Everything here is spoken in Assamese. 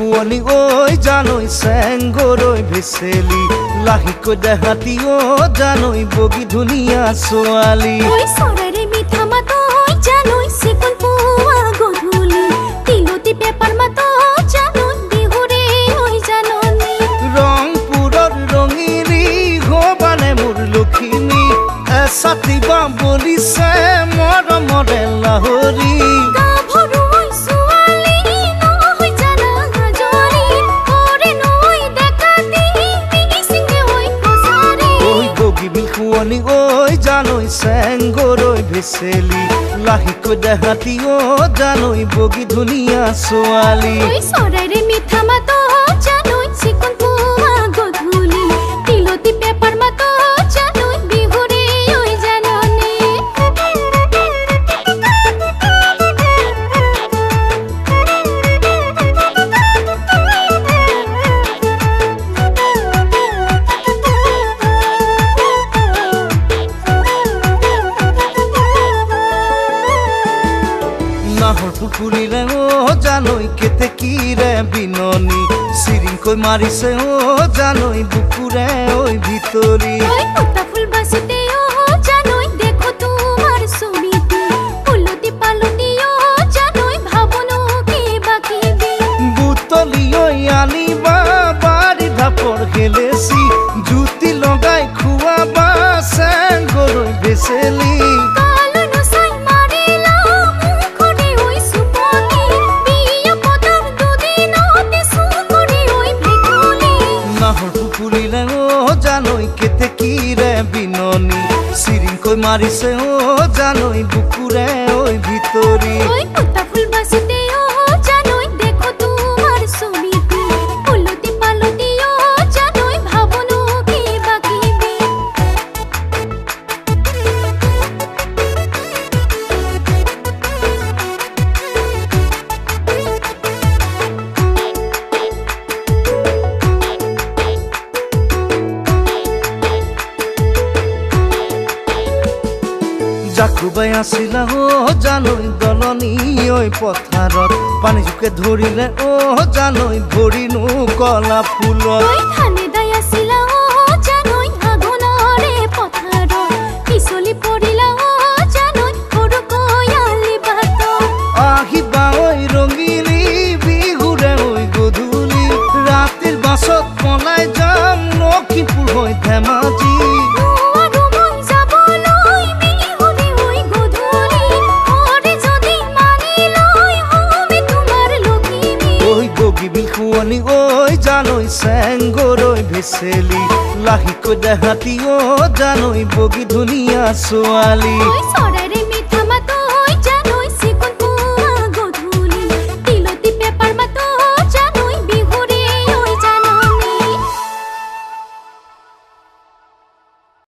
শুৱনি ঐ জানৈ চেংগৰৈ ভেচেলি লাহিকৈ দেহাতী জানৈ বগী ধুনীয়া ছোৱালী ঐ চৰাইৰে মিঠা মাত ঐ জানৈ চিকুণ পুৱা গধূলি তিলতী পেপাৰ মাত জানৈ বিহুৰে ঐ জাননী ৰংপুৰৰ ৰঙিনী ঘবানে মোৰ লখিমী এচাতিবা বলিছে মৰমৰে লাহৰী শুৱনি ঐ জানৈ চেংগৰৈ ভেচেলি লাহিকৈ দেহাতী জানৈ বগী ধুনীয়া ছোৱালী চৰাইৰে মিঠা মাত জানৈ চিকুণ পুৱা গধূলি তিলতী পেপাৰ মাত জানৈ বিহুৰে ঐ জাননী নাহৰ পুখুৰীৰে জানৈ কেতেকীৰে বিননি চিৰিংকৈ মাৰিছে জানৈ বুকুৰে ঐ ভিতৰি পদ্ম ফুল বাচোতে জানৈ দেখো তোমাৰ ছবিটো ফুলতি পালতি জানৈ ভাবনো কিবা কিবি বুটলি আনিবা বাৰী ঢাপৰ গেলেচি জুতি লগাই খুৱাবা চেংগৰৈ ভেচেলি জানৈ কেতেকীৰে বিননি চিৰিংকৈ মাৰিছে জানৈ বুকুৰে ঐ ভিতৰি পদ্ম ফুল বাচোতে জানৈ দেখো তোমাৰ ছবিটো ফুলতি পালতি জানৈ ভাবনো কিবা কিবি জাকুবাই আছিলা জানৈ দলনি ঐ পথাৰত পানী জোকে ধৰিলে জানৈ ভৰিনো কলা ফুলত ধানে দাই আছিলা জানৈ আঘোণৰে পথাৰত পিছলি পৰিলা জানৈ সৰুকৈ আলি বাটত আহিবা ঐ ৰঙিনী বিহুৰে ঐ গধূলি ৰাতিৰ বাছত পলাই যাম লখিমপুৰ হৈ ধেমাজি শুৱনি ঐ জানৈ চেংগৰৈ ভেচেলি লাহিকৈ দেহাতী জানৈ বগী ধুনীয়া ছোৱালী চৰাইৰে